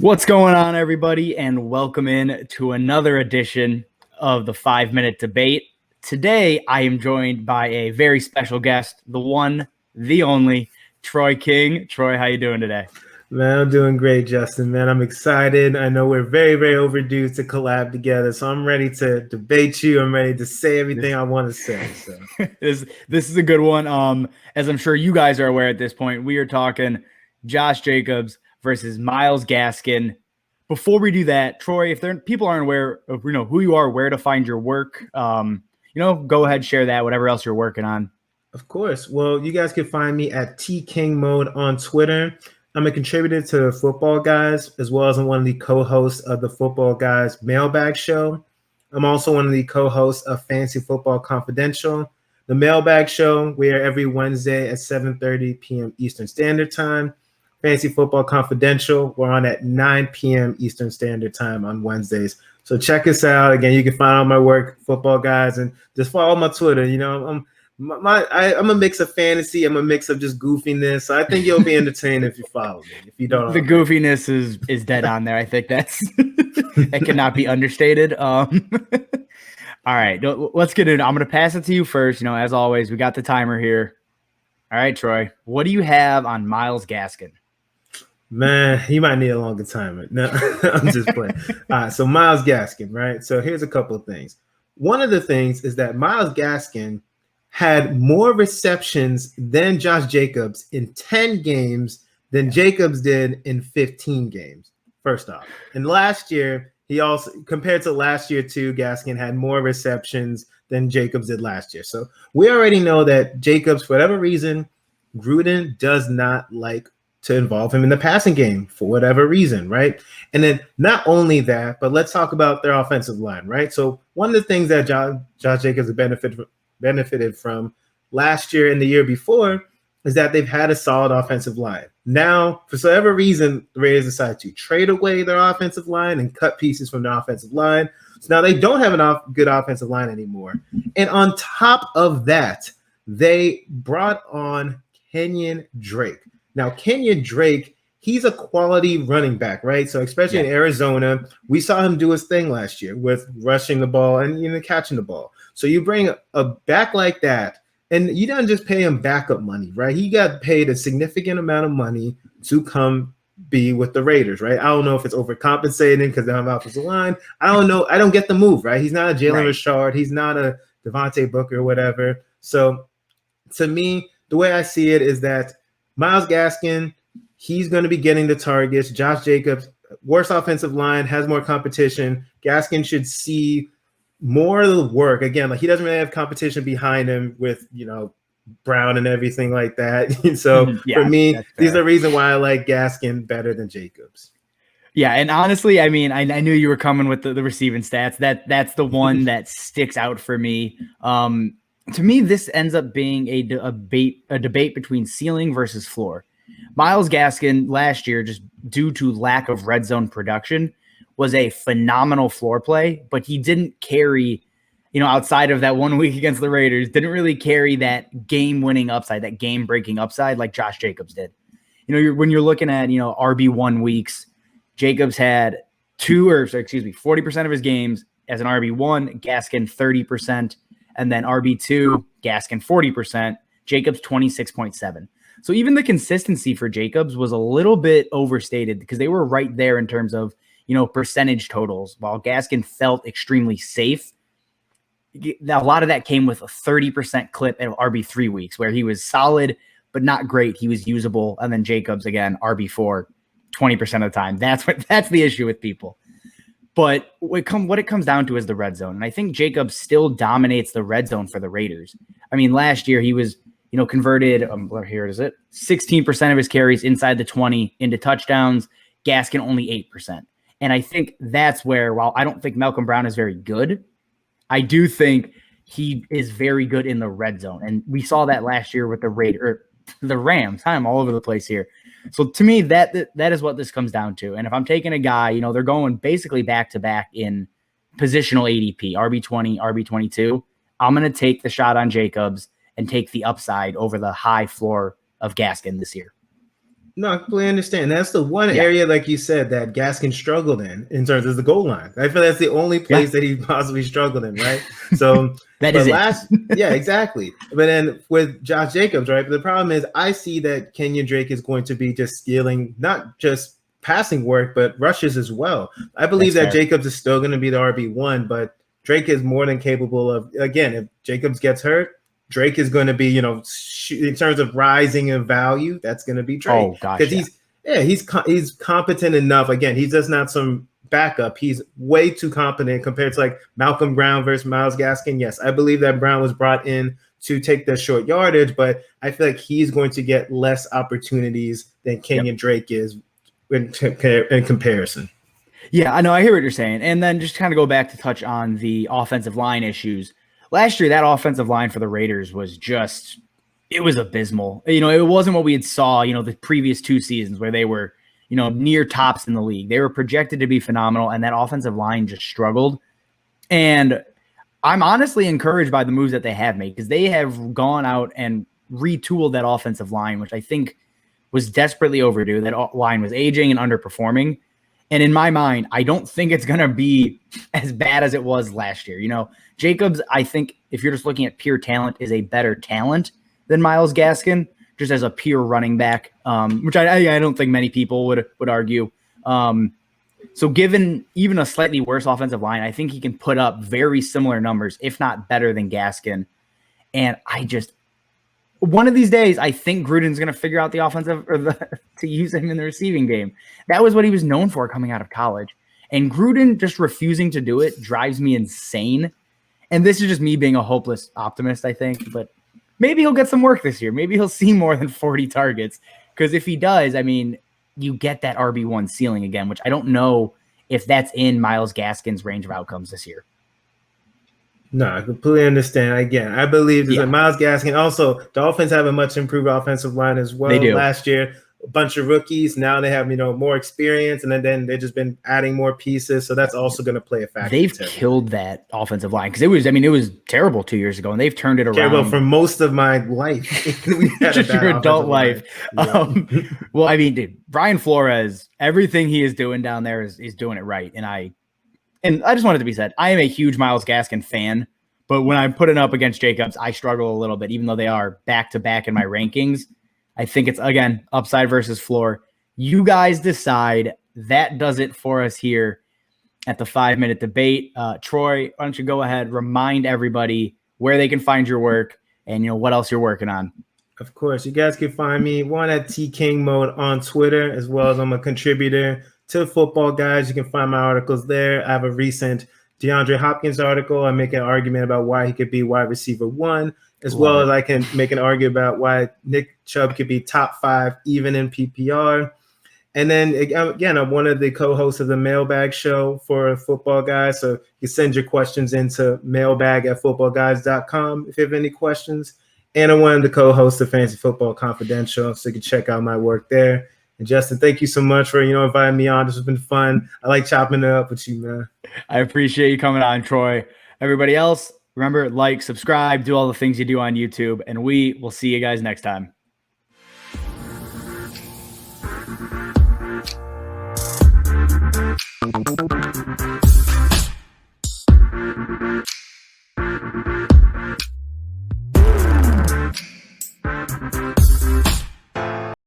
What's going on, everybody, and welcome in to another edition of the 5-Minute Debate. Today, I am joined by a very special guest, the one, the only, Troy King. Troy, how you doing today? Man, I'm doing great, Justin. Man, I'm excited. I know we're very, very overdue to collab together, so I'm ready to debate you. I'm ready to say everything I want to say. So this is a good one. As I'm sure you guys are aware at this point, we are talking Josh Jacobs versus Myles Gaskin. Before we do that, Troy, if people aren't aware of who you are, where to find your work, go ahead, share that, whatever else you're working on. Of course. Well, you guys can find me at tkingmode on Twitter. I'm a contributor to Football Guys, as well as I'm one of the co-hosts of the Football Guys Mailbag Show. I'm also one of the co-hosts of Fantasy Football Confidential, the Mailbag Show. We are every Wednesday at 7:30 p.m. Eastern Standard Time. Fantasy Football Confidential, we're on at 9 p.m. Eastern Standard Time on Wednesdays. So check us out. Again, you can find all my work, Football Guys, and just follow my Twitter. I'm a mix of fantasy. I'm a mix of just goofiness. So I think you'll be entertained if you follow me. If you don't, the goofiness is dead on there. I think that cannot be understated. All right, let's get in. I'm going to pass it to you first. As always, we got the timer here. All right, Troy, what do you have on Myles Gaskin? Man, you might need a longer timer. No, I'm just playing. All right, so Myles Gaskin, right? So here's a couple of things. One of the things is that Myles Gaskin had more receptions than Josh Jacobs in 10 games than Jacobs did in 15 games, first off. And last year, he also, compared to last year too, Gaskin had more receptions than Jacobs did last year. So we already know that Jacobs, for whatever reason, Gruden does not like to involve him in the passing game for whatever reason, right? And then not only that, but let's talk about their offensive line, right? So one of the things that Josh Jacobs benefited from last year and the year before is that they've had a solid offensive line. Now, for whatever reason, the Raiders decided to trade away their offensive line and cut pieces from their offensive line. So now they don't have a good offensive line anymore. And on top of that, they brought on Kenyon Drake. Now, Kenyon Drake, he's a quality running back, right? So especially in Arizona, we saw him do his thing last year with rushing the ball and catching the ball. So you bring a back like that, and you don't just pay him backup money, right? He got paid a significant amount of money to come be with the Raiders, right? I don't know if it's overcompensating because they have offensive line. I don't know. I don't get the move, right? He's not a Jalen Richard. He's not a Devontae Booker or whatever. So to me, the way I see it is that Myles Gaskin, he's going to be getting the targets. Josh Jacobs, worse offensive line, has more competition. Gaskin should see more of the work. Again, like he doesn't really have competition behind him with, Brown and everything like that. So for me, these are the reason why I like Gaskin better than Jacobs. Yeah, and honestly, I mean, I knew you were coming with the receiving stats. That's the one that sticks out for me. To me, this ends up being a debate between ceiling versus floor. Myles Gaskin last year, just due to lack of red zone production, was a phenomenal floor play, but he didn't carry, outside of that 1 week against the Raiders, didn't really carry that game-winning upside, that game-breaking upside like Josh Jacobs did. When you're looking at, RB1 weeks, Jacobs had 40% of his games as an RB1, Gaskin 30%, and then RB2, Gaskin 40%, Jacobs 26.7. So even the consistency for Jacobs was a little bit overstated because they were right there in terms of, percentage totals. While Gaskin felt extremely safe, a lot of that came with a 30% clip at RB3 weeks where he was solid, but not great. He was usable. And then Jacobs, again, RB4, 20% of the time. That's the issue with people. But what it comes down to is the red zone. And I think Jacobs still dominates the red zone for the Raiders. I mean, last year he was, converted, here is it, 16% of his carries inside the 20 into touchdowns. Gaskin only 8%. And I think that's where, while I don't think Malcolm Brown is very good, I do think he is very good in the red zone. And we saw that last year with the Rams. I'm all over the place here. So to me, that is what this comes down to. And if I'm taking a guy, they're going basically back-to-back in positional ADP, RB20, RB22, I'm going to take the shot on Jacobs and take the upside over the high floor of Gaskin this year. No, I completely understand. That's the one Yeah. area, like you said, that Gaskin struggled in terms of the goal line. I feel that's the only Yeah. place that he possibly struggled in, right? So, That but is it. yeah, exactly. But then with Josh Jacobs, right? But the problem is, I see that Kenyon Drake is going to be just stealing not just passing work, but rushes as well. I believe That's that fair. Jacobs is still going to be the RB1, but Drake is more than capable of, again, if Jacobs gets hurt, Drake is going to be, in terms of rising in value, that's going to be Drake Oh gosh, because yeah. he's competent enough. Again, he's just not some backup. He's way too competent compared to like Malcolm Brown versus Myles Gaskin. Yes, I believe that Brown was brought in to take the short yardage, but I feel like he's going to get less opportunities than Yep. Kenyon Drake is in comparison. Yeah, I know. I hear what you're saying. And then just kind of go back to touch on the offensive line issues. Last year, that offensive line for the Raiders was just, it was abysmal. It wasn't what we had saw, the previous 2 seasons where they were, near tops in the league. They were projected to be phenomenal, and that offensive line just struggled. And I'm honestly encouraged by the moves that they have made because they have gone out and retooled that offensive line, which I think was desperately overdue. That line was aging and underperforming. And in my mind, I don't think it's going to be as bad as it was last year. Jacobs, I think if you're just looking at pure talent, is a better talent than Myles Gaskin, just as a pure running back, which I don't think many people would argue. So given even a slightly worse offensive line, I think he can put up very similar numbers, if not better than Gaskin. And one of these days, I think Gruden's going to figure out the offensive to use him in the receiving game. That was what he was known for coming out of college. And Gruden just refusing to do it drives me insane. And this is just me being a hopeless optimist, I think. But maybe he'll get some work this year. Maybe he'll see more than 40 targets. Because if he does, I mean, you get that RB1 ceiling again, which I don't know if that's in Myles Gaskin's range of outcomes this year. No, I completely understand. Again, I believe that Myles Gaskin. Also, the offense have a much improved offensive line as well. They do. Last year, a bunch of rookies. Now they have more experience, and then they've just been adding more pieces. So that's also going to play a factor. They've killed that offensive line because it was terrible 2 years ago, and they've turned it around. Terrible for most of my life. Just your adult life. Yeah. Well, I mean, dude, Brian Flores, everything he is doing down there is doing it right, and I just wanted to be said, I am a huge Myles Gaskin fan, but when I'm putting up against Jacobs, I struggle a little bit, even though they are back-to-back in my rankings. I think it's, again, upside versus floor. You guys decide. That does it for us here at the 5-minute debate. Troy, why don't you go ahead, remind everybody where they can find your work and, what else you're working on. Of course, you guys can find me at T King Mode on Twitter, as well as I'm a contributor to Football Guys. You can find my articles there. I have a recent DeAndre Hopkins article. I make an argument about why he could be wide receiver 1, as well as I can make an argument about why Nick Chubb could be top 5 even in PPR. And then again, I'm one of the co-hosts of the Mailbag Show for Football Guys. So you send your questions into mailbag@footballguys.com if you have any questions. And I'm one of the co-hosts of Fantasy Football Confidential, so you can check out my work there. And Justin, thank you so much for inviting me on. This has been fun. I like chopping it up with you, man. I appreciate you coming on, Troy. Everybody else, remember, like, subscribe, do all the things you do on YouTube, and we will see you guys next time.